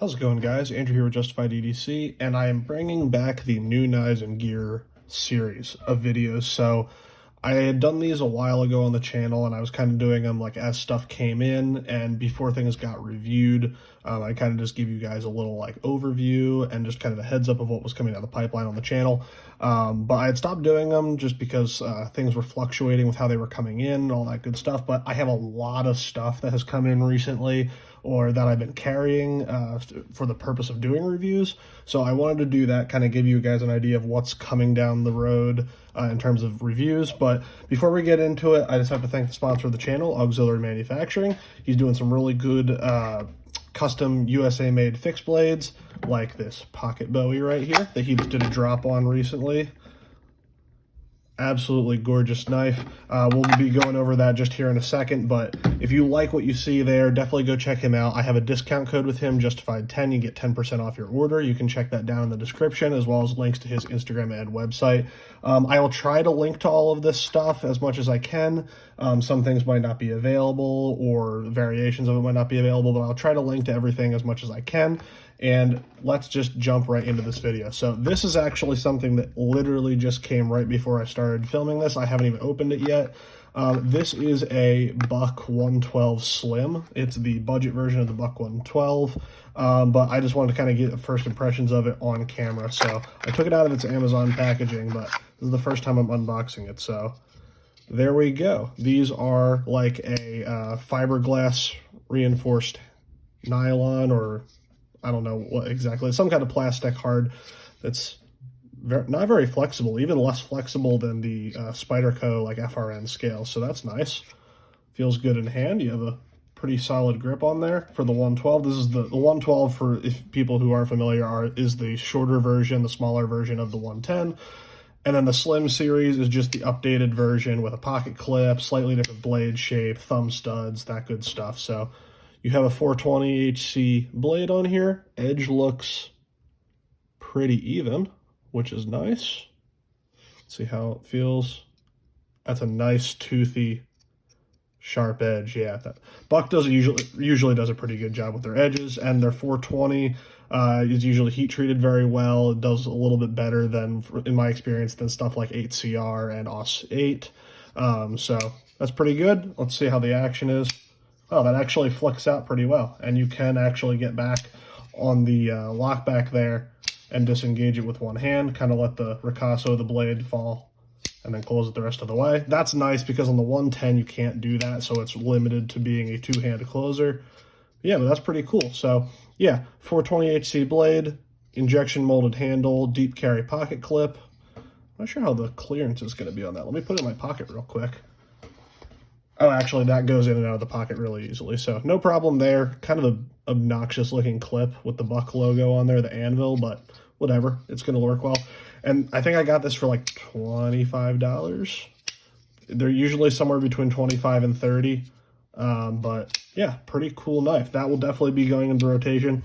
How's it going, guys? Andrew here with Justified EDC, and I am bringing back the new Knives and Gear series of videos. So I had done these a while ago on the channel, and I was kind of doing them like as stuff came in and before things got reviewed. I kind of just give you guys a little like overview and just kind of a heads up of what was coming down the pipeline on the channel. But I had stopped doing them just because things were fluctuating with how they were coming in and all that good stuff. But I have a lot of stuff that has come in recently, or that I've been carrying for the purpose of doing reviews. So I wanted to do that, kind of give you guys an idea of what's coming down the road in terms of reviews. But before we get into it, I just have to thank the sponsor of the channel, Auxiliary Manufacturing. He's doing some really good custom USA made fixed blades, like this pocket Bowie right here that he just did a drop on recently. Absolutely gorgeous knife. We'll be going over that just here in a second, but if you like what you see there, definitely go check him out. I have a discount code with him, Justified10. You get 10% off your order. You can check that down in the description, as well as links to his Instagram and website. I will try to link to all of this stuff as much as I can. Some things might not be available, or variations of it might not be available, but I'll try to link to everything as much as I can. And let's just jump right into this video. So this is actually something that literally just came right before I started filming this. I haven't even opened it yet. This is a Buck 112 Slim. It's the budget version of the Buck 112, but I just wanted to kind of get first impressions of it on camera. So I took it out of its Amazon packaging, but this is the first time I'm unboxing it. So there we go. These are like a fiberglass reinforced nylon, or I don't know what exactly, some kind of plastic hard that's not very flexible, even less flexible than the Spyderco like FRN scale. So that's nice. Feels good in hand. You have a pretty solid grip on there for the 112. This is the 112, for if people who aren't familiar, is the shorter version, the smaller version of the 110. And then the Slim series is just the updated version with a pocket clip, slightly different blade shape, thumb studs, that good stuff. So you have a 420 HC blade on here. Edge looks pretty even, which is nice. Let's see how it feels. That's a nice toothy, sharp edge. Yeah, that Buck usually does a pretty good job with their edges, and their 420 is usually heat treated very well. It does a little bit better than, in my experience, than stuff like 8CR and AUS 8. So that's pretty good. Let's see how the action is. Oh, that actually flicks out pretty well, and you can actually get back on the lock back there and disengage it with one hand, kind of let the ricasso of the blade fall, and then close it the rest of the way. That's nice because on the 110 you can't do that, so it's limited to being a two-hand closer. Yeah, but that's pretty cool. So yeah, 420 HC blade, injection molded handle, deep carry pocket clip. I'm not sure how the clearance is going to be on that. Let me put it in my pocket real quick. Oh, actually, that goes in and out of the pocket really easily, so no problem there. Kind of an obnoxious looking clip with the Buck logo on there, the anvil, but whatever, it's going to work well. And I think I got this for like $25. They're usually somewhere between 25 and 30, but yeah, pretty cool knife. That will definitely be going into rotation.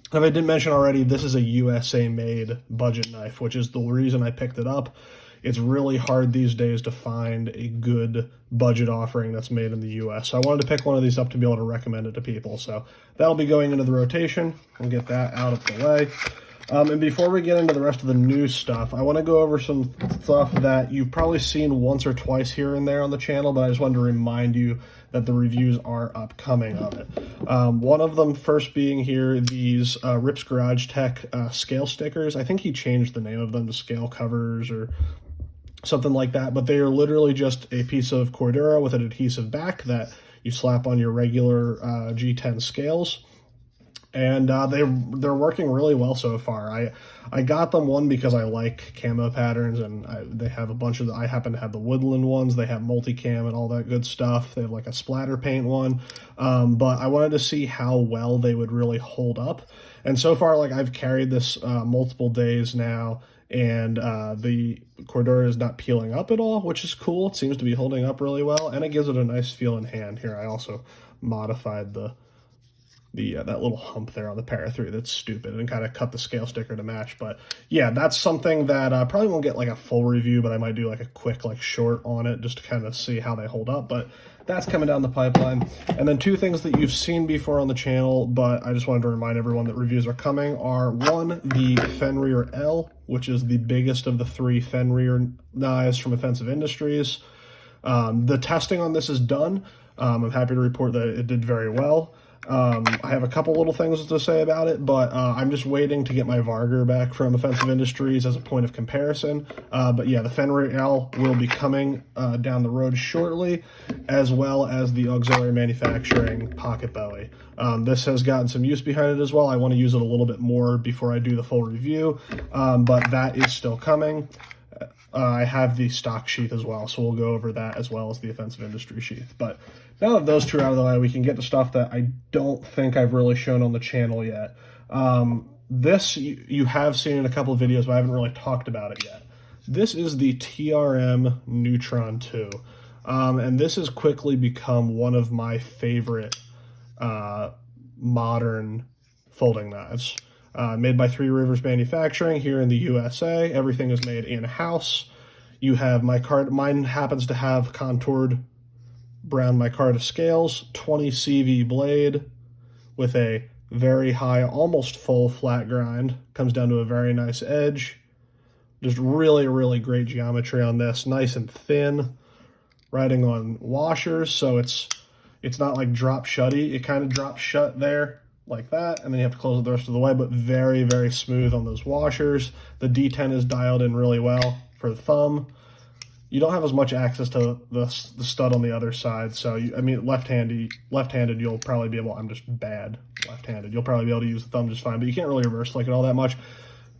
If I didn't mention already, this is a USA-made budget knife, which is the reason I picked it up. It's really hard these days to find a good budget offering that's made in the US. So I wanted to pick one of these up to be able to recommend it to people. So that'll be going into the rotation. We'll get that out of the way. And before we get into the rest of the new stuff, I want to go over some stuff that you've probably seen once or twice here and there on the channel, but I just wanted to remind you that the reviews are upcoming of it. One of them first being here, these Rips Garage Tech scale stickers. I think he changed the name of them to scale covers or something like that, but they are literally just a piece of Cordura with an adhesive back that you slap on your regular G10 scales, and they're working really well so far. I got them, one, because I like camo patterns, and they have a bunch of I happen to have the woodland ones. They have multicam and all that good stuff. They have like a splatter paint one, but I wanted to see how well they would really hold up, and so far, like, I've carried this multiple days now, and the Cordura is not peeling up at all, which is cool. It seems to be holding up really well, and it gives it a nice feel in hand. Here, I also modified the that little hump there on the Para 3 that's stupid, and kind of cut the scale sticker to match. But yeah, that's something that probably won't get like a full review, but I might do like a quick like short on it just to kind of see how they hold up. But that's coming down the pipeline. And then two things that you've seen before on the channel, but I just wanted to remind everyone that reviews are coming, are one, the Fenrir-L, which is the biggest of the 3 Fenrir knives from Offensive Industries. The testing on this is done. I'm happy to report that it did very well. I have a couple little things to say about it, but I'm just waiting to get my Varger back from Offensive Industries as a point of comparison. But yeah, the Fenrir-L will be coming down the road shortly, as well as the auxiliary manufacturing pocket Bowie. This has gotten some use behind it as well. I want to use it a little bit more before I do the full review, but that is still coming. I have the stock sheath as well, so we'll go over that as well as the Offensive Industry sheath. But now that those two are out of the way, we can get to stuff that I don't think I've really shown on the channel yet. This you have seen in a couple of videos, but I haven't really talked about it yet. This is the TRM Neutron 2, and this has quickly become one of my favorite modern folding knives. Made by Three Rivers Manufacturing here in the USA. Everything is made in-house. You have mine happens to have contoured brown micarta scales, 20 CV blade with a very high, almost full flat grind. Comes down to a very nice edge. Just really, really great geometry on this. Nice and thin. Riding on washers, so it's not like drop shutty. It kind of drops shut there, like that, and then you have to close it the rest of the way, but very, very smooth on those washers. The D10 is dialed in really well for the thumb. You don't have as much access to the stud on the other side, so I mean, left-handed, you'll probably be able, I'm just bad left-handed, you'll probably be able to use the thumb just fine, but you can't really reverse like it all that much.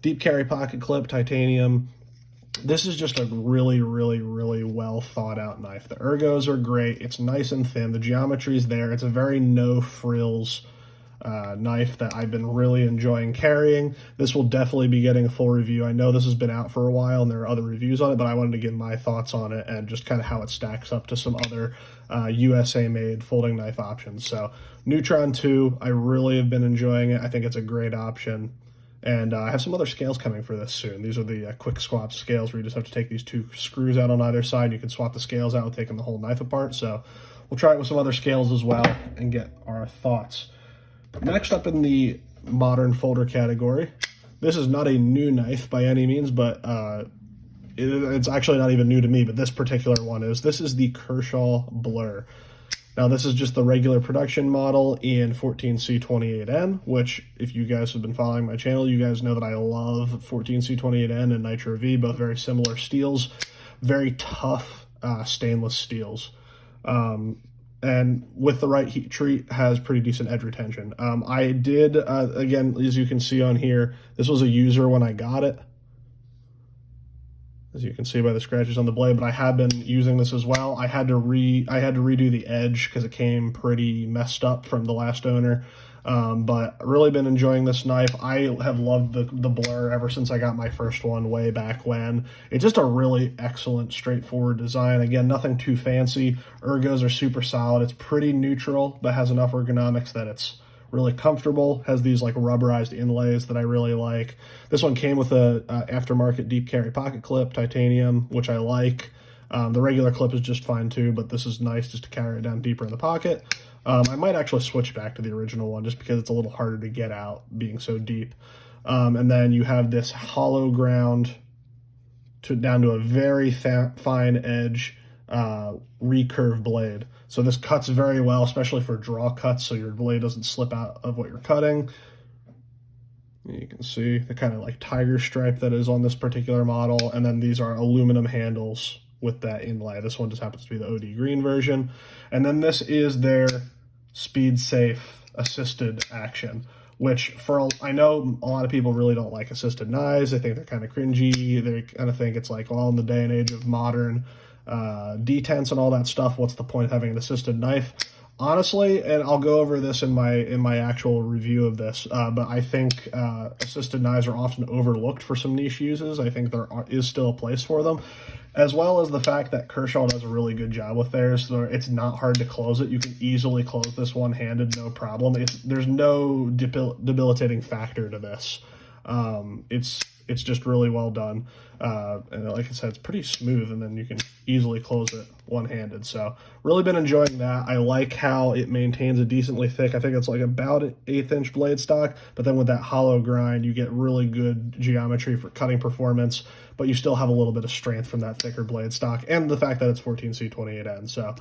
Deep carry pocket clip, titanium. This is just a really, really, really well thought out knife. The ergos are great. It's nice and thin. The geometry's there. It's a very no frills knife that I've been really enjoying carrying. This will definitely be getting a full review. I know this has been out for a while and there are other reviews on it, but I wanted to give my thoughts on it and just kind of how it stacks up to some other USA made folding knife options. So Neutron 2, I really have been enjoying it. I think it's a great option. And I have some other scales coming for this soon. These are the quick swap scales where you just have to take these 2 screws out on either side. You can swap the scales out with taking the whole knife apart. So we'll try it with some other scales as well and get our thoughts. Next up in the modern folder category, this is not a new knife by any means, but it's actually not even new to me, but this particular one is. This is the Kershaw Blur. Now, this is just the regular production model in 14C28N, which, if you guys have been following my channel, you guys know that I love 14C28N and Nitro V, both very similar steels, very tough stainless steels. And with the right heat treat, has pretty decent edge retention. I did, again, as you can see on here, this was a user when I got it, as you can see by the scratches on the blade, but I have been using this as well. I had to redo the edge because it came pretty messed up from the last owner. But really been enjoying this knife. I have loved the Blur ever since I got my first one way back when. It's just a really excellent, straightforward design. Again, nothing too fancy. Ergos are super solid. It's pretty neutral, but has enough ergonomics that it's really comfortable. Has these like rubberized inlays that I really like. This one came with a aftermarket deep carry pocket clip, titanium, which I like. The regular clip is just fine too, but this is nice just to carry it down deeper in the pocket. I might actually switch back to the original one just because it's a little harder to get out being so deep. And then you have this hollow ground down to a very fine edge recurve blade. So this cuts very well, especially for draw cuts, so your blade doesn't slip out of what you're cutting. You can see the kind of like tiger stripe that is on this particular model, and then these are aluminum handles with that inlay. This one just happens to be the OD green version. And then this is their speed safe assisted action, which I know a lot of people really don't like assisted knives. They think they're kind of cringy. They kind of think it's like, well, in the day and age of modern detents and all that stuff, what's the point of having an assisted knife? Honestly, and I'll go over this in my actual review of this, but I think assisted knives are often overlooked for some niche uses. I think is still a place for them, as well as the fact that Kershaw does a really good job with theirs. So it's not hard to close it. You can easily close this one-handed, no problem. There's no debilitating factor to this. It's just really well done. And like I said, it's pretty smooth, and then you can easily close it one-handed. So really been enjoying that. I like how it maintains a decently thick, I think it's like about an 1/8" blade stock, but then with that hollow grind, you get really good geometry for cutting performance, but you still have a little bit of strength from that thicker blade stock, and the fact that it's 14C28N. So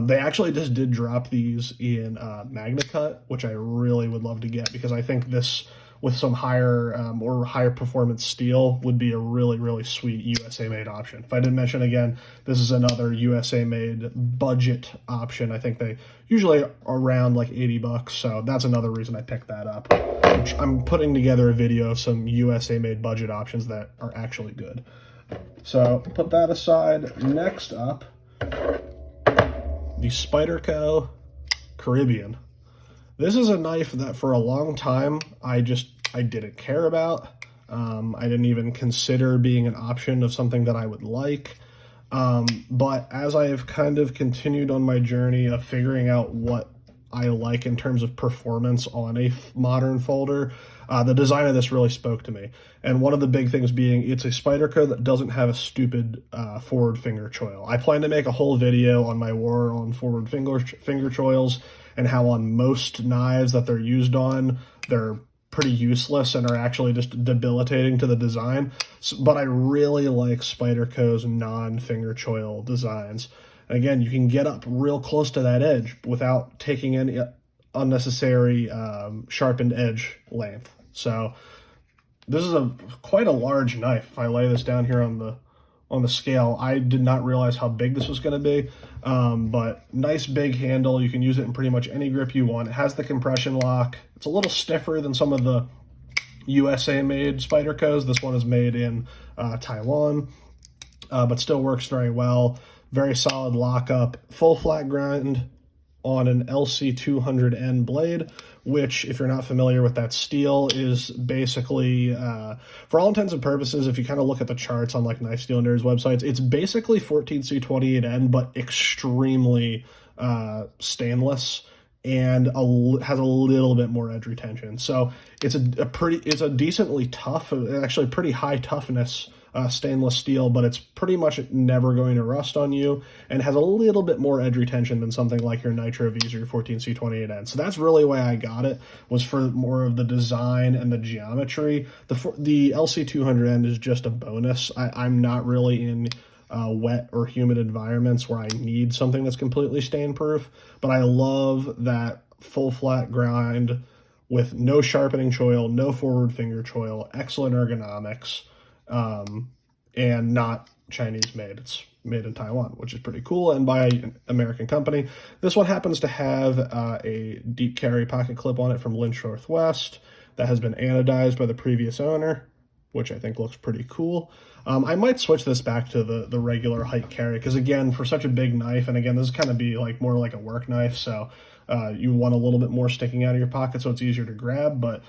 they actually just did drop these in MagnaCut, which I really would love to get, because I think this, with some higher or higher performance steel, would be a really, really sweet USA made option. If I didn't mention again, this is another USA made budget option. I think they usually are around like $80, so that's another reason I picked that up. I'm putting together a video of some USA made budget options that are actually good. So put that aside. Next up, the Spyderco Caribbean. This is a knife that for a long time I didn't care about. I didn't even consider being an option of something that I would like. But as I have kind of continued on my journey of figuring out what I like in terms of performance on a modern folder, the design of this really spoke to me. And one of the big things being, it's a Spyderco that doesn't have a stupid forward finger choil. I plan to make a whole video on my war on forward finger choils, and how on most knives that they're used on, they're pretty useless and are actually just debilitating to the design. But I really like Spyderco's non-finger choil designs. Again, you can get up real close to that edge without taking any unnecessary sharpened edge length. So this is quite a large knife. If I lay this down here on the scale, I did not realize how big this was going to be, but nice big handle. You can use it in pretty much any grip you want. It has the compression lock. It's a little stiffer than some of the USA made Spydercos. This one is made in Taiwan, but still works very well. Very solid lockup, full flat grind on an LC200N blade, which, if you're not familiar with that steel, is basically, for all intents and purposes, if you kind of look at the charts on like Knife Steel Nerds websites, it's basically 14C28N, but extremely stainless, and has a little bit more edge retention. So it's a decently tough, actually pretty high toughness stainless steel, but it's pretty much never going to rust on you, and has a little bit more edge retention than something like your Nitro V's or your 14C28N. So that's really why I got it, was for more of the design and the geometry. The LC200N is just a bonus. I'm not really in wet or humid environments where I need something that's completely stain proof, but I love that full flat grind with no sharpening choil, no forward finger choil, excellent ergonomics, and not Chinese made. It's made in Taiwan, which is pretty cool, and by an American company. This one happens to have a deep carry pocket clip on it from Lynch Northwest that has been anodized by the previous owner, which I think looks pretty cool. I might switch this back to the regular height carry, because again, for such a big knife, and again, this is kind of be like more like a work knife, so you want a little bit more sticking out of your pocket so it's easier to grab, but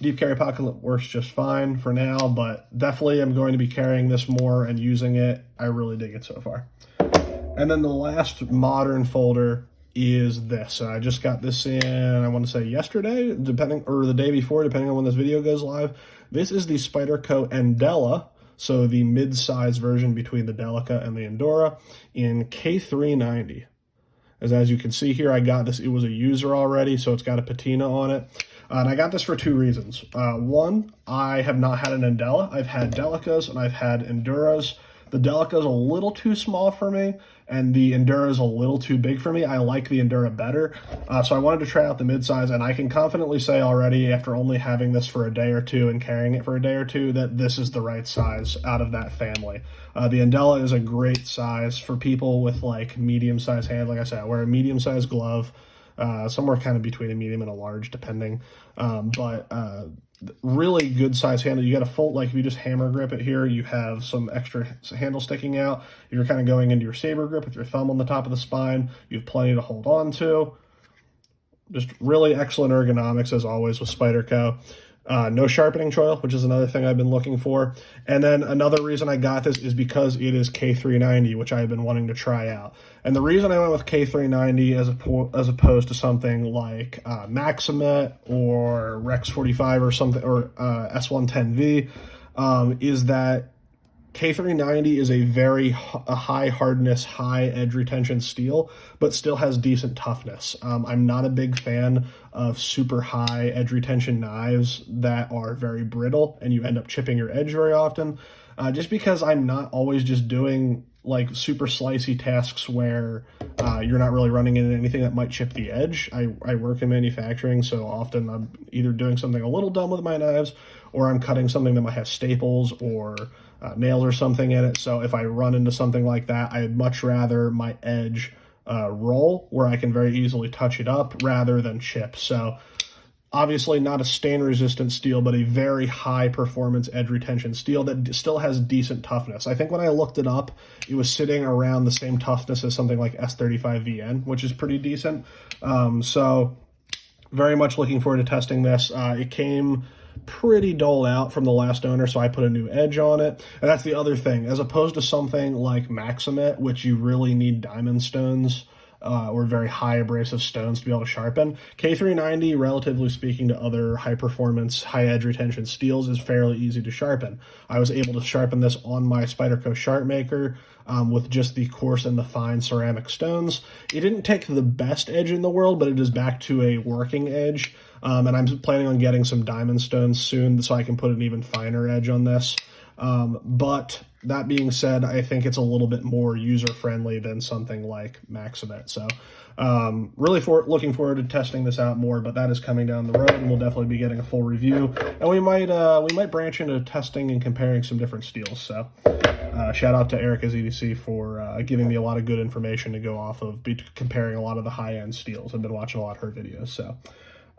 deep carry pocket works just fine for now, but definitely I'm going to be carrying this more and using it. I really dig it so far. And then the last modern folder is this. I just got this in, I want to say yesterday, or the day before, depending on when this video goes live. This is the Spyderco Endela, so the mid-size version between the Delica and the Endura, in K390. As you can see here, I got this, it was a user already, so it's got a patina on it. And I got this for two reasons. One, I have not had an Endela. I've had Delicas and I've had Enduras. The Delica is a little too small for me, and the Endura is a little too big for me. I like the Endura better. So I wanted to try out the midsize, and I can confidently say already, after only having this for a day or two and carrying it for a day or two, that this is the right size out of that family. The Endela is a great size for people with like medium-sized hands. Like I said, I wear a medium-sized glove. somewhere kind of between a medium and a large, depending. But really good size handle. You got a full, like if you just hammer grip it here, you have some extra handle sticking out. You're kind of going into your saber grip with your thumb on the top of the spine. You have plenty to hold on to. Just really excellent ergonomics as always with Spyderco. No sharpening choil, which is another thing I've been looking for. And then another reason I got this is because it is K390, which I've been wanting to try out. And the reason I went with K390 as opposed to something like Maximet or Rex 45 or something, or S110V, is that K390 is a very high hardness, high edge retention steel, but still has decent toughness. I'm not a big fan of super high edge retention knives that are very brittle and you end up chipping your edge very often, just because I'm not always just doing like super slicey tasks where you're not really running into anything that might chip the edge. I work in manufacturing, so often I'm either doing something a little dumb with my knives, or I'm cutting something that might have staples or nails or something in it. So if I run into something like that, I'd much rather my edge roll where I can very easily touch it up rather than chip. So obviously not a stain resistant steel, but a very high performance edge retention steel that still has decent toughness. I think when I looked it up, it was sitting around the same toughness as something like S35VN, which is pretty decent. So very much looking forward to testing this. It came pretty dulled out from the last owner, so I put a new edge on it. And that's the other thing, as opposed to something like Maximet, which you really need diamond stones or very high abrasive stones to be able to sharpen. K390, relatively speaking to other high performance, high edge retention steels, is fairly easy to sharpen. I was able to sharpen this on my Spyderco Sharp Maker with just the coarse and the fine ceramic stones. It didn't take the best edge in the world, but it is back to a working edge. And I'm planning on getting some diamond stones soon so I can put an even finer edge on this. But that being said, I think it's a little bit more user-friendly than something like Maximet. So really looking forward to testing this out more, but that is coming down the road, and we'll definitely be getting a full review. And we might branch into testing and comparing some different steels. So shout out to Erica's EDC for giving me a lot of good information to go off of, comparing a lot of the high-end steels. I've been watching a lot of her videos, so...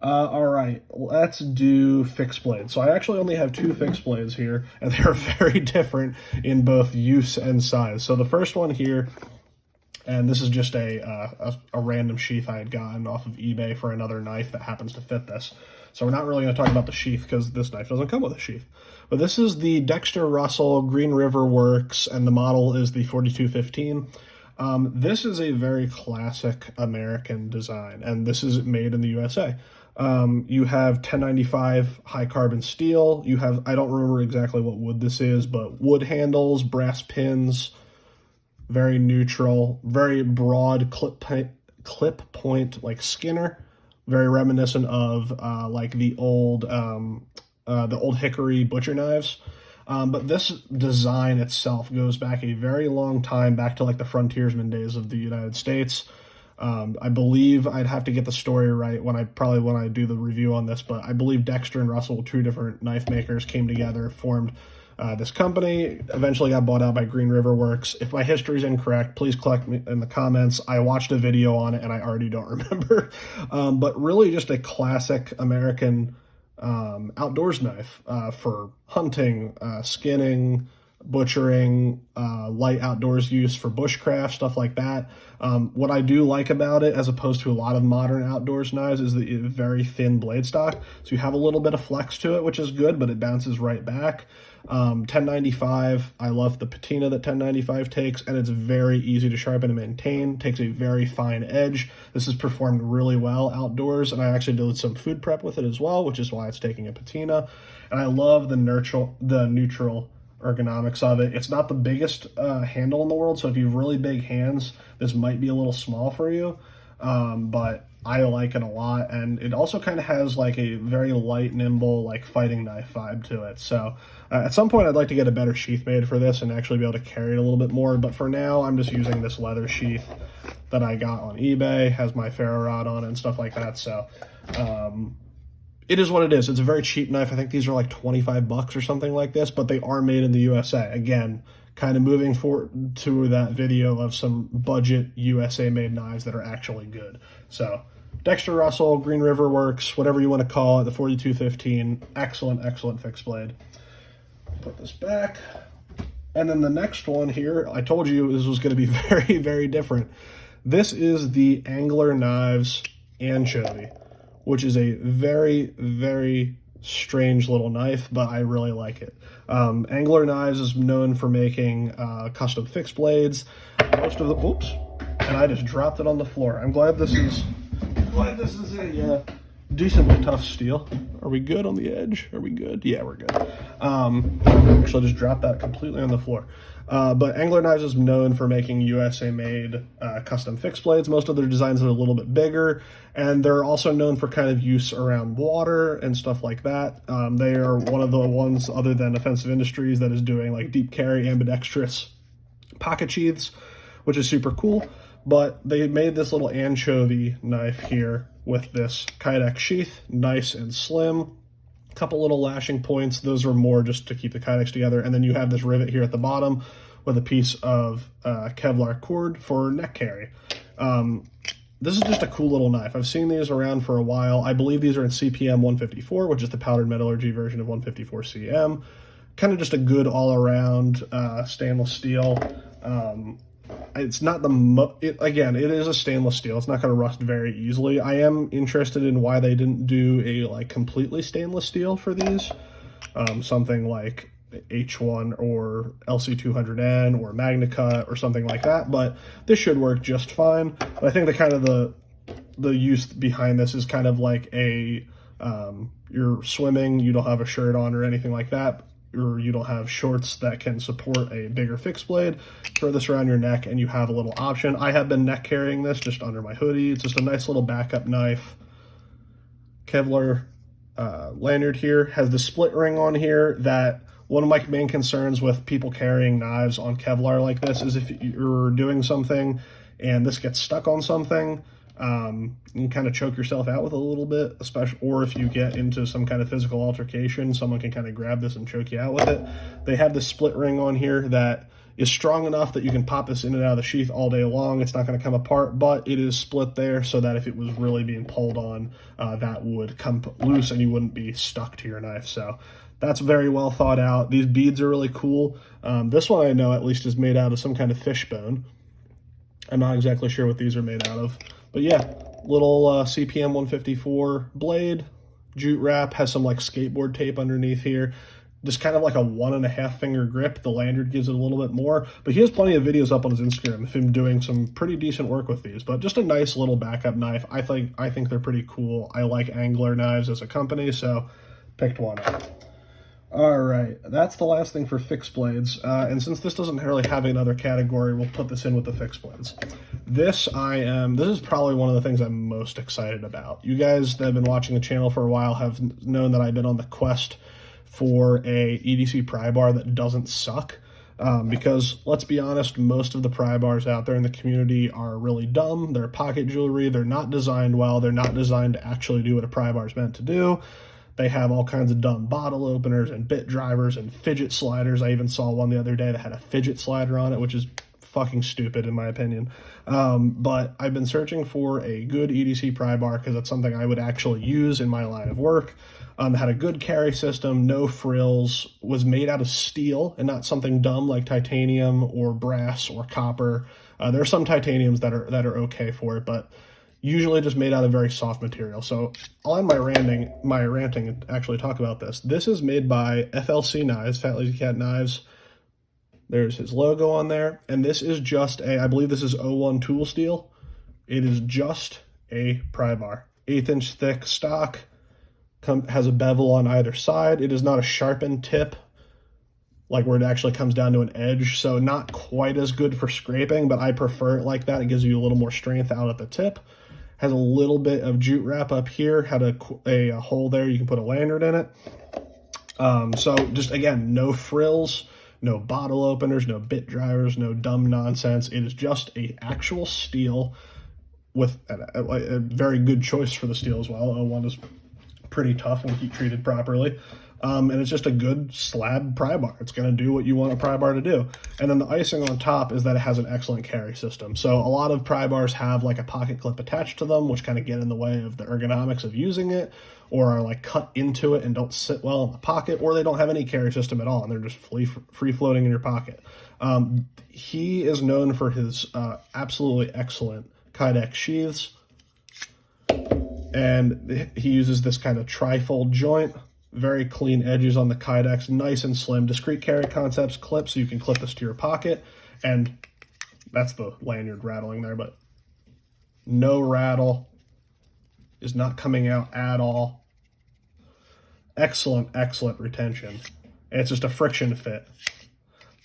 all right, let's do fixed blades. So I actually only have two fixed blades here, and they're very different in both use and size. So the first one here, and this is just a random sheath I had gotten off of eBay for another knife that happens to fit this. So we're not really going to talk about the sheath because this knife doesn't come with a sheath. But this is the Dexter Russel Green River Works, and the model is the 4215. This is a very classic American design, and this is made in the USA. You have 1095 high carbon steel. You have, I don't remember exactly what wood this is, but wood handles, brass pins, very neutral, very broad clip point like Skinner, very reminiscent of like the old hickory butcher knives. But this design itself goes back a very long time, back to like the frontiersman days of the United States. I believe I'd have to get the story right when I do the review on this, but I believe Dexter and Russell, two different knife makers, came together, formed this company, eventually got bought out by Green River Works. If my history is incorrect, please correct me in the comments. I watched a video on it and I already don't remember. But really just a classic American outdoors knife for hunting, skinning, butchering, light outdoors use for bushcraft, stuff like that. What I do like about it, as opposed to a lot of modern outdoors knives, is the very thin blade stock. So you have a little bit of flex to it, which is good, but it bounces right back. 1095, I love the patina that 1095 takes, and it's very easy to sharpen and maintain. Takes a very fine edge. This is performed really well outdoors, and I actually did some food prep with it as well, which is why it's taking a patina. And I love the neutral ergonomics of it. It's not the biggest handle in the world, so if you have really big hands, this might be a little small for you, but I like it a lot. And it also kind of has like a very light, nimble, like fighting knife vibe to it. So at some point I'd like to get a better sheath made for this and actually be able to carry it a little bit more, but for now I'm just using this leather sheath that I got on eBay. Has my ferro rod on it and stuff like that. So it is what it is. It's a very cheap knife. I think these are like 25 bucks or something like this, but they are made in the USA. Again, kind of moving forward to that video of some budget USA made knives that are actually good. So Dexter, Russel, Green River Works, whatever you want to call it, the 4215. Excellent, excellent fixed blade. Put this back. And then the next one here, I told you this was going to be very, very different. This is the Angler Knives Anchovy, which is a very, very strange little knife, but I really like it. Angler Knives is known for making custom fixed blades. Most of the, oops, and I just dropped it on the floor. I'm glad this is a decently tough steel. Are we good on the edge? Are we good? Yeah, we're good. Actually, I just dropped that completely on the floor. But Angler Knives is known for making USA-made custom fixed blades. Most of their designs are a little bit bigger, and they're also known for kind of use around water and stuff like that. They are one of the ones, other than Offensive Industries, that is doing like deep carry ambidextrous pocket sheaths, which is super cool. But they made this little anchovy knife here with this Kydex sheath, nice and slim. Couple little lashing points. Those are more just to keep the Kydex together. And then you have this rivet here at the bottom with a piece of Kevlar cord for neck carry. This is just a cool little knife. I've seen these around for a while. I believe these are in CPM 154, which is the powdered metallurgy version of 154 CM. Kind of just a good all-around stainless steel. It's not again, it is a stainless steel. It's not going to rust very easily. I am interested in why they didn't do a like completely stainless steel for these. Something like H1 or LC200N or MagnaCut or something like that. But this should work just fine. But I think the kind of the use behind this is kind of like a you're swimming, you don't have a shirt on or anything like that, or you don't have shorts that can support a bigger fixed blade, throw this around your neck and you have a little option. I have been neck carrying this just under my hoodie. It's just a nice little backup knife. Kevlar lanyard here, has the split ring on here. That one of my main concerns with people carrying knives on Kevlar like this is if you're doing something and this gets stuck on something, you can kind of choke yourself out with a little bit, especially, or if you get into some kind of physical altercation, someone can kind of grab this and choke you out with it. They have this split ring on here that is strong enough that you can pop this in and out of the sheath all day long. It's not going to come apart, but it is split there so that if it was really being pulled on, that would come loose and you wouldn't be stuck to your knife. So that's very well thought out. These beads are really cool. This one I know at least is made out of some kind of fish bone. I'm not exactly sure what these are made out of. But yeah, little CPM 154 blade, jute wrap, has some like skateboard tape underneath here. Just kind of like a 1.5 finger grip. The lanyard gives it a little bit more. But he has plenty of videos up on his Instagram of him doing some pretty decent work with these. But just a nice little backup knife. I think they're pretty cool. I like Angler Knives as a company, so picked one up. All right, that's the last thing for fixed blades. And since this doesn't really have another category, we'll put this in with the fixed blades. This is probably one of the things I'm most excited about. You guys that have been watching the channel for a while have known that I've been on the quest for a EDC pry-bar that doesn't suck. Because let's be honest, most of the pry-bars out there in the community are really dumb. They're pocket jewelry. They're not designed well. They're not designed to actually do what a pry-bar is meant to do. They have all kinds of dumb bottle openers and bit drivers and fidget sliders. I even saw one the other day that had a fidget slider on it, which is fucking stupid in my opinion. But I've been searching for a good EDC pry bar because that's something I would actually use in my line of work. Had a good carry system, no frills, was made out of steel and not something dumb like titanium or brass or copper. There are some titaniums that are okay for it, but usually just made out of very soft material. So I'll end my ranting and actually talk about this. This is made by FLC Knives, Fat Lazy Cat Knives. There's his logo on there. And this is just I believe this is 01 tool steel. It is just a pry bar. 1/8 inch thick stock, has a bevel on either side. It is not a sharpened tip, like where it actually comes down to an edge. So not quite as good for scraping, but I prefer it like that. It gives you a little more strength out at the tip. Has a little bit of jute wrap up here, had a hole there, you can put a lanyard in it. So just again, no frills, no bottle openers, no bit drivers, no dumb nonsense. It is just a actual steel with a very good choice for the steel as well. 01 is pretty tough when heat treated properly. And it's just a good slab pry bar. It's going to do what you want a pry bar to do. And then the icing on top is that it has an excellent carry system. So a lot of pry bars have like a pocket clip attached to them, which kind of get in the way of the ergonomics of using it, or are like cut into it and don't sit well in the pocket, or they don't have any carry system at all and they're just free floating in your pocket. He is known for his absolutely excellent Kydex sheaths, and he uses this kind of tri-fold joint. Very clean edges on the Kydex, nice and slim, discrete carry concepts, clip, so you can clip this to your pocket, and that's the lanyard rattling there, but no rattle, is not coming out at all. Excellent, excellent retention. And it's just a friction fit.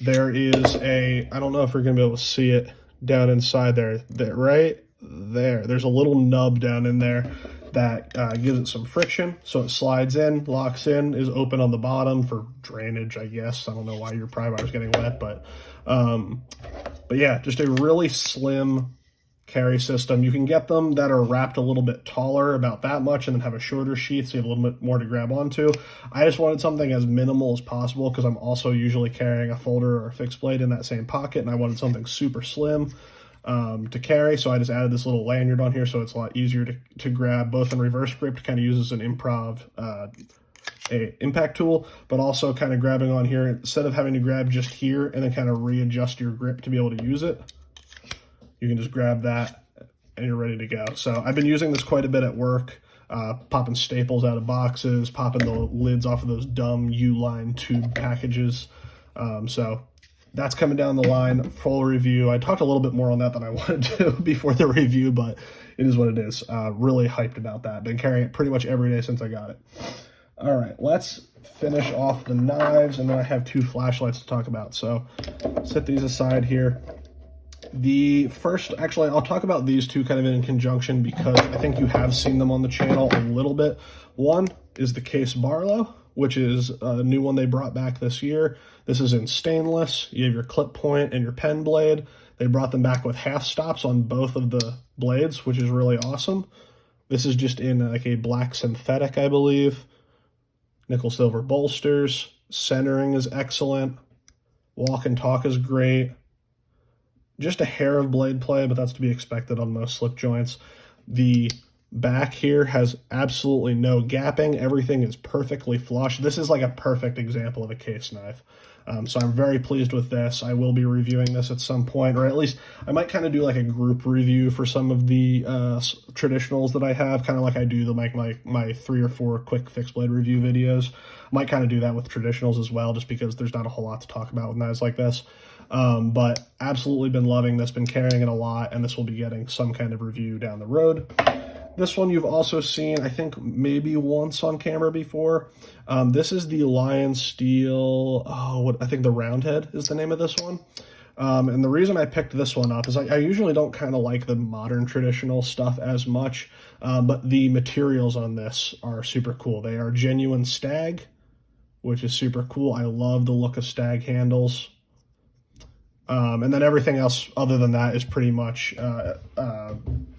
There is a, I don't know if we're going to be able to see it down inside there, right there. There's a little nub down in there that gives it some friction, so it slides in, locks in, is open on the bottom for drainage, I guess. I don't know why your pry bar is getting wet, but yeah, just a really slim carry system. You can get them that are wrapped a little bit taller, about that much, and then have a shorter sheath so you have a little bit more to grab onto. I just wanted something as minimal as possible because I'm also usually carrying a folder or a fixed blade in that same pocket, and I wanted something super slim to carry, so I just added this little lanyard on here so it's a lot easier to grab, both in reverse grip to kind of use as an improv a impact tool, but also kind of grabbing on here instead of having to grab just here and then kind of readjust your grip to be able to use it. You can just grab that and you're ready to go. So I've been using this quite a bit at work, popping staples out of boxes, popping the lids off of those dumb U-line tube packages. So that's coming down the line, full review. I talked a little bit more on that than I wanted to before the review, but it is what it is. Really hyped about that. Been carrying it pretty much every day since I got it. All right, let's finish off the knives, and then I have two flashlights to talk about. So set these aside here. The first, actually, I'll talk about these two kind of in conjunction because I think you have seen them on the channel a little bit. One is the Case Barlow, which is a new one they brought back this year. This is in stainless. You have your clip point and your pen blade. They brought them back with half stops on both of the blades, which is really awesome. This is just in like a black synthetic, I believe. Nickel silver bolsters. Centering is excellent. Walk and talk is great. Just a hair of blade play, but that's to be expected on most slip joints. The back here has absolutely no gapping. Everything is perfectly flush. This is like a perfect example of a case knife. So I'm very pleased with this. I will be reviewing this at some point, or at least I might kind of do like a group review for some of the traditionals that I have, kind of like I do my 3 or 4 quick fixed blade review videos. I might kind of do that with traditionals as well, just because there's not a whole lot to talk about with knives like this. But absolutely been loving this, been carrying it a lot, and this will be getting some kind of review down the road. This one you've also seen, I think, maybe once on camera before. This is the Lionsteel, I think the Roundhead is the name of this one. And the reason I picked this one up is I usually don't kind of like the modern traditional stuff as much, but the materials on this are super cool. They are genuine stag, which is super cool. I love the look of stag handles. And then everything else other than that is pretty much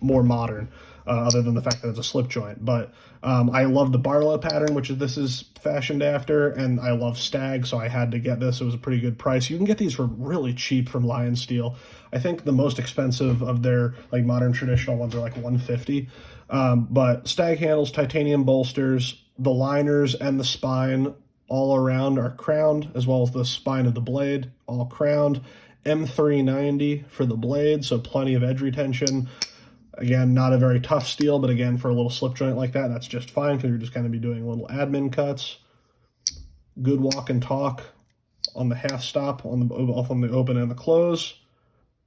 more modern, other than the fact that it's a slip joint. But I love the Barlow pattern, which this is fashioned after, and I love stag, so I had to get this. It was a pretty good price. You can get these for really cheap from Lionsteel. I think the most expensive of their like modern traditional ones are like $150. But stag handles, titanium bolsters, the liners and the spine all around are crowned, as well as the spine of the blade, all crowned. M390 for the blade, so plenty of edge retention. Again, not a very tough steel, but again, for a little slip joint like that, that's just fine because you're just going to be doing little admin cuts. Good walk and talk on the half stop, both on the open and the close.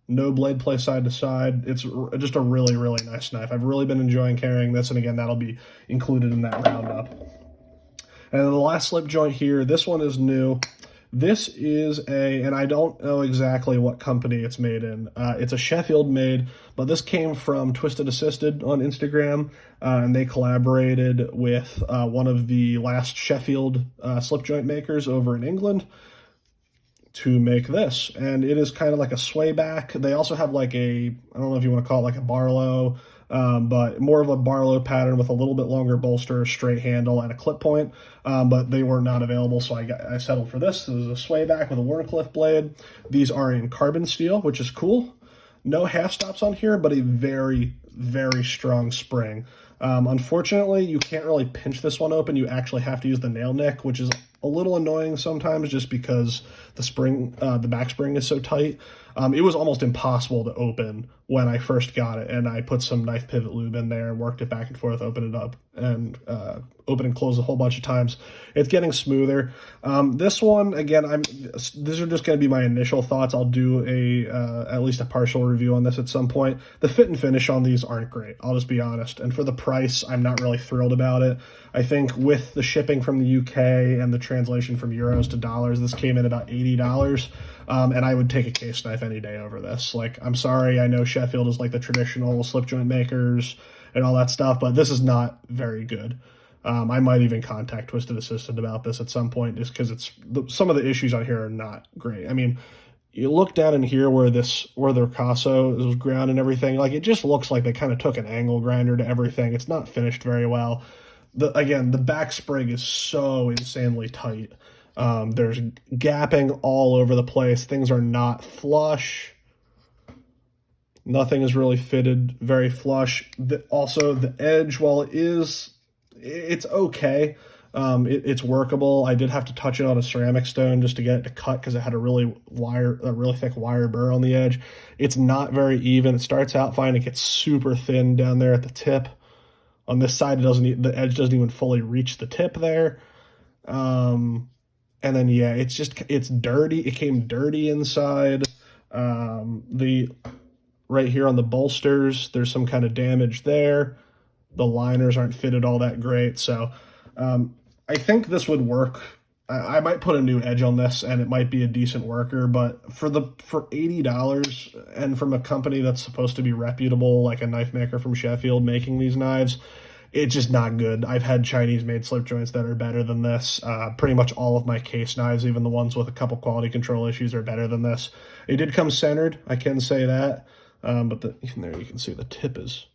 No blade play side to side. It's just a really, really nice knife. I've really been enjoying carrying this, and again, that'll be included in that roundup. And then the last slip joint here, this one is new. This is and I don't know exactly what company it's made in. It's a Sheffield made, but this came from Twisted Assisted on Instagram, and they collaborated with one of the last Sheffield slip joint makers over in England to make this. And it is kind of like a swayback. They also have like I don't know if you want to call it like a Barlow but more of a Barlow pattern with a little bit longer bolster, straight handle, and a clip point. But they were not available, so I settled for this. This is a swayback with a Warncliffe blade. These are in carbon steel, which is cool. No half stops on here, but a very, very strong spring. Unfortunately, you can't really pinch this one open. You actually have to use the nail nick, which is a little annoying sometimes just because the spring, the back spring is so tight. It was almost impossible to open when I first got it, and I put some knife pivot lube in there and worked it back and forth, open it up, and open and close a whole bunch of times. It's getting smoother. This one, again, these are just going to be my initial thoughts. I'll do at least a partial review on this at some point. The fit and finish on these aren't great, I'll just be honest. And for the price, I'm not really thrilled about it. I think with the shipping from the UK and the translation from euros to dollars, this came in about $80. And I would take a case knife any day over this. Like, I'm sorry, I know Sheffield is like the traditional slip joint makers and all that stuff, but this is not very good. I might even contact Twisted Assistant about this at some point, just because some of the issues on here are not great. I mean, you look down in here where the Ricasso was ground and everything, like, it just looks like they kind of took an angle grinder to everything. It's not finished very well. Again, the back spring is so insanely tight. There's gapping all over the place. Things are not flush. Nothing is really fitted very flush. Also, the edge, while it's okay. It's workable. I did have to touch it on a ceramic stone just to get it to cut because it had a really thick wire burr on the edge. It's not very even. It starts out fine. It gets super thin down there at the tip. On this side, the edge doesn't even fully reach the tip there. And then, yeah, it's dirty. It came dirty inside. Right here on the bolsters, there's some kind of damage there. The liners aren't fitted all that great. So I think this would work. I might put a new edge on this, and it might be a decent worker. But for $80 and from a company that's supposed to be reputable, like a knife maker from Sheffield making these knives, it's just not good. I've had Chinese-made slip joints that are better than this. Pretty much all of my case knives, even the ones with a couple quality control issues, are better than this. It did come centered, I can say that. But even there you can see the tip is...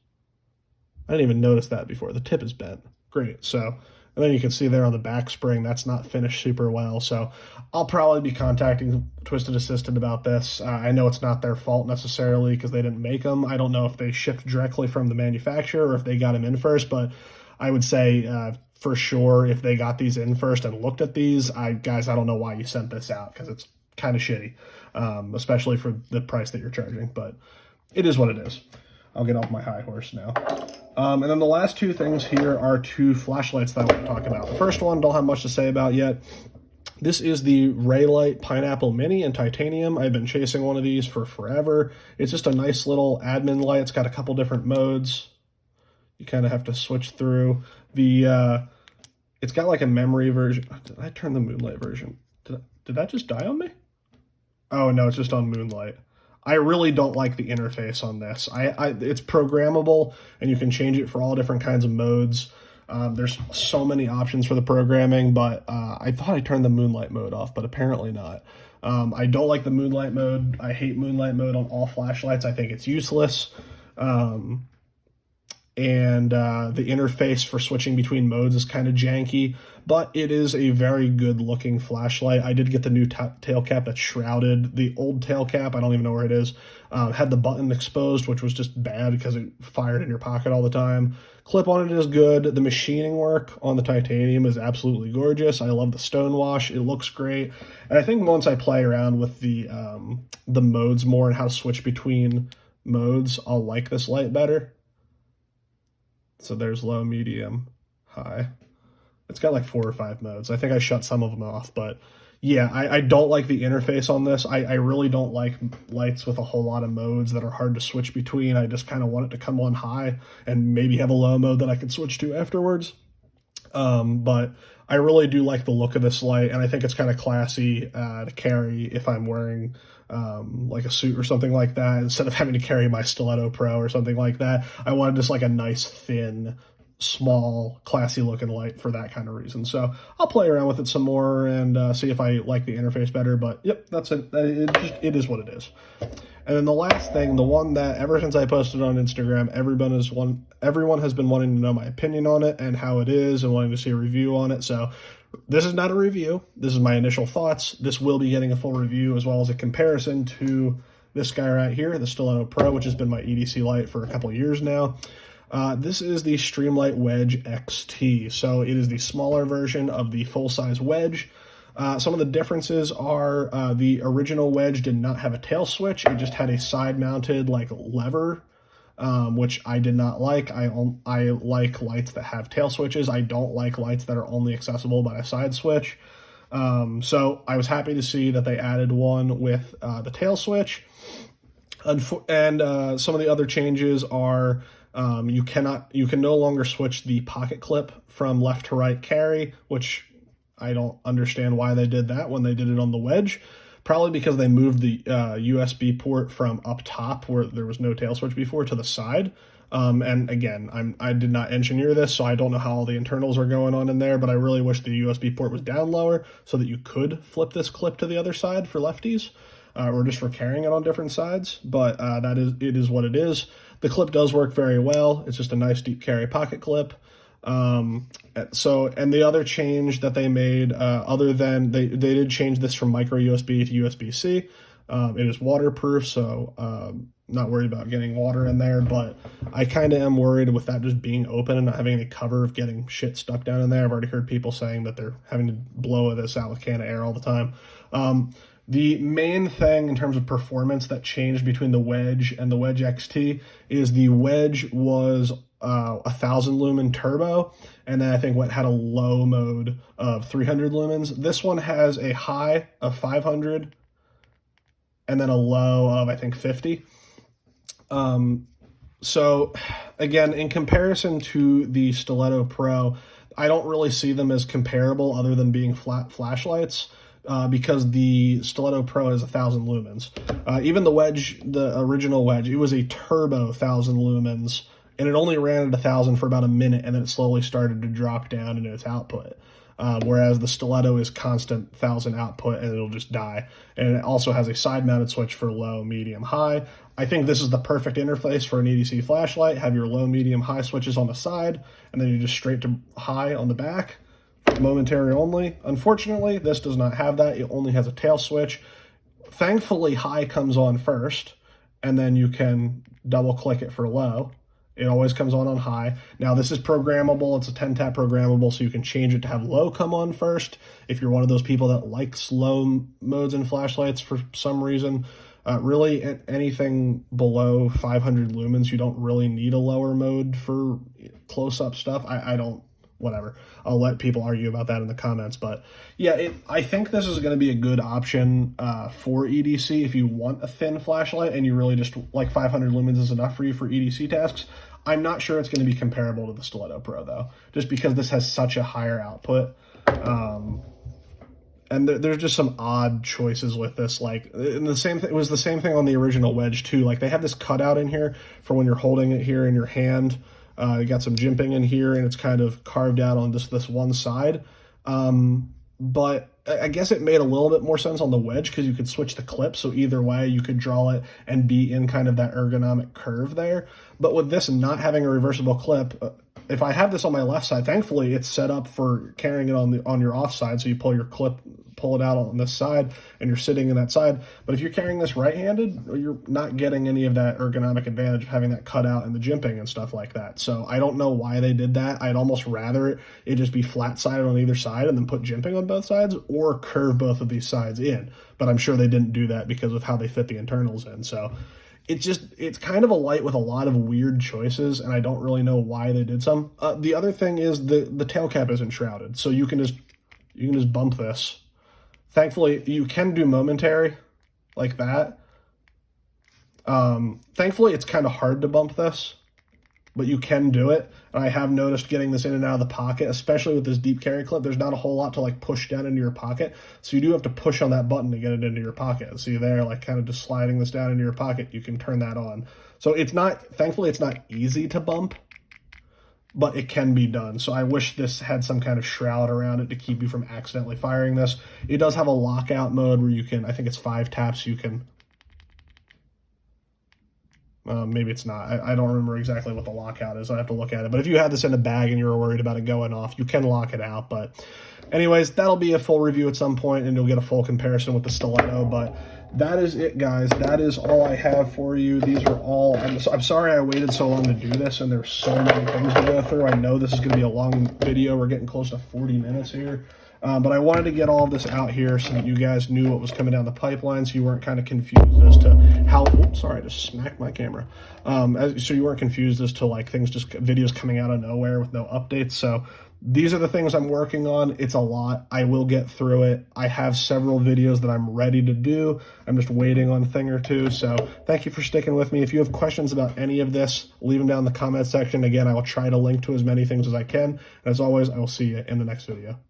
I didn't even notice that before. The tip is bent. Great. So, and then you can see there on the back spring, that's not finished super well. So I'll probably be contacting Twisted Assistant about this. I know it's not their fault necessarily because they didn't make them. I don't know if they shipped directly from the manufacturer or if they got them in first, but I would say for sure if they got these in first and looked at these, guys, I don't know why you sent this out because it's kind of shitty, especially for the price that you're charging, but it is what it is. I'll get off my high horse now. And then the last two things here are two flashlights that I want to talk about. The first one, don't have much to say about yet. This is the ReyLight Pineapple Mini in titanium. I've been chasing one of these for forever. It's just a nice little admin light. It's got a couple different modes. You kind of have to switch through. It's got like a memory version. Did I turn the Moonlight version? Did that just die on me? Oh, no, it's just on Moonlight. I really don't like the interface on this. It's programmable, and you can change it for all different kinds of modes. There's so many options for the programming, but I thought I turned the Moonlight mode off, but apparently not. I don't like the Moonlight mode. I hate Moonlight mode on all flashlights. I think it's useless. And the interface for switching between modes is kind of janky, but it is a very good looking flashlight. I did get the new tail cap that's shrouded. The old tail cap, I don't even know where it is, had the button exposed, which was just bad because it fired in your pocket all the time. Clip on it is good. The machining work on the titanium is absolutely gorgeous. I love the stonewash. It looks great. And I think once I play around with the modes more and how to switch between modes, I'll like this light better. So there's low, medium, high. It's got like 4 or 5 modes. I think I shut some of them off, but yeah, I don't like the interface on this. I really don't like lights with a whole lot of modes that are hard to switch between. I just kind of want it to come on high and maybe have a low mode that I can switch to afterwards. But I really do like the look of this light, and I think it's kind of classy to carry if I'm wearing like a suit or something like that. Instead of having to carry my Stiletto Pro or something like that, I wanted just like a nice thin small, classy looking light for that kind of reason. So I'll play around with it some more and see if I like the interface better. But yep, that's it. It is what it is. And then the last thing, the one that ever since I posted on Instagram, everyone has been wanting to know my opinion on it and how it is and wanting to see a review on it. So this is not a review. This is my initial thoughts. This will be getting a full review as well as a comparison to this guy right here, the Stiletto Pro, which has been my EDC light for a couple of years now. This is the Streamlight Wedge XT. So it is the smaller version of the full-size wedge. Some of the differences are the original wedge did not have a tail switch. It just had a side-mounted like lever, which I did not like. I like lights that have tail switches. I don't like lights that are only accessible by a side switch. So I was happy to see that they added one with the tail switch. And some of the other changes are you can no longer switch the pocket clip from left to right carry, which I don't understand why they did that when they did it on the wedge. Probably because they moved the USB port from up top where there was no tail switch before to the side. And again, I did not engineer this, so I don't know how all the internals are going on in there, but I really wish the USB port was down lower so that you could flip this clip to the other side for lefties, or just for carrying it on different sides. But it is what it is. The clip does work very well. It's just a nice deep carry pocket clip. And the other change that they made, other than they did change this from micro USB to USB-C. It is waterproof, so not worried about getting water in there, but I kind of am worried with that just being open and not having any cover of getting shit stuck down in there. I've already heard people saying that they're having to blow this out with a can of air all the time. The main thing in terms of performance that changed between the Wedge and the Wedge XT is the Wedge was 1,000 lumen turbo, and then I think had a low mode of 300 lumens. This one has a high of 500 and then a low of, I think, 50. So again, in comparison to the Stiletto Pro, I don't really see them as comparable other than being flat flashlights. Because the Stiletto Pro is 1,000 lumens. Even the Wedge, the original Wedge, it was a turbo 1,000 lumens, and it only ran at 1,000 for about a minute, and then it slowly started to drop down in its output. Whereas the Stiletto is constant 1,000 output, and it'll just die. And it also has a side-mounted switch for low, medium, high. I think this is the perfect interface for an EDC flashlight. Have your low, medium, high switches on the side, and then you just straight to high on the back. Momentary only. Unfortunately, this does not have that. It only has a tail switch. Thankfully, high comes on first, and then you can double click it for low. It always comes on high. Now, this is programmable. It's a 10-tap programmable, so you can change it to have low come on first. If you're one of those people that likes low modes in flashlights for some reason, really anything below 500 lumens, you don't really need a lower mode for close-up stuff. I don't. Whatever. I'll let people argue about that in the comments. But yeah, I think this is going to be a good option for EDC if you want a thin flashlight and you really just like 500 lumens is enough for you for EDC tasks. I'm not sure it's going to be comparable to the Stiletto Pro though, just because this has such a higher output. And there's just some odd choices with this. Like, and it was the same thing on the original Wedge too. Like, they have this cutout in here for when you're holding it here in your hand. You got some jimping in here, and it's kind of carved out on just this one side. But I guess it made a little bit more sense on the Wedge because you could switch the clip, so either way you could draw it and be in kind of that ergonomic curve there. But with this not having a reversible clip, if I have this on my left side, thankfully it's set up for carrying it on your off side, so you pull it out on this side, and you're sitting in that side. But if you're carrying this right-handed, you're not getting any of that ergonomic advantage of having that cutout and the jimping and stuff like that. So I don't know why they did that. I'd almost rather it just be flat-sided on either side and then put jimping on both sides, or curve both of these sides in. But I'm sure they didn't do that because of how they fit the internals in. So it's kind of a light with a lot of weird choices, and I don't really know why they did some. The other thing is the tail cap isn't shrouded, so you can just bump this. Thankfully, you can do momentary like that. Thankfully, it's kind of hard to bump this, but you can do it. And I have noticed getting this in and out of the pocket, especially with this deep carry clip, there's not a whole lot to like push down into your pocket. So you do have to push on that button to get it into your pocket. See there, like kind of just sliding this down into your pocket, you can turn that on. So thankfully it's not easy to bump. but it can be done. So I wish this had some kind of shroud around it to keep you from accidentally firing this. It does have a lockout mode where you can, I think it's 5 taps, you can, maybe it's not. I don't remember exactly what the lockout is. I have to look at it. But if you had this in a bag and you were worried about it going off, you can lock it out. But anyways, that'll be a full review at some point, and you'll get a full comparison with the stiletto. But that is it, guys. That is all I have for you. These are all, I'm sorry I waited so long to do this, and there's so many things to go through. I know this is going to be a long video. We're getting close to 40 minutes here. But I wanted to get all of this out here so that you guys knew what was coming down the pipeline, so you weren't kind of confused as to how, oops, sorry, I just smacked my camera. So you weren't confused as to like things, just videos coming out of nowhere with no updates. So these are the things I'm working on. It's a lot. I will get through it. I have several videos that I'm ready to do. I'm just waiting on a thing or two. So thank you for sticking with me. If you have questions about any of this, leave them down in the comment section. Again, I will try to link to as many things as I can. And as always, I will see you in the next video.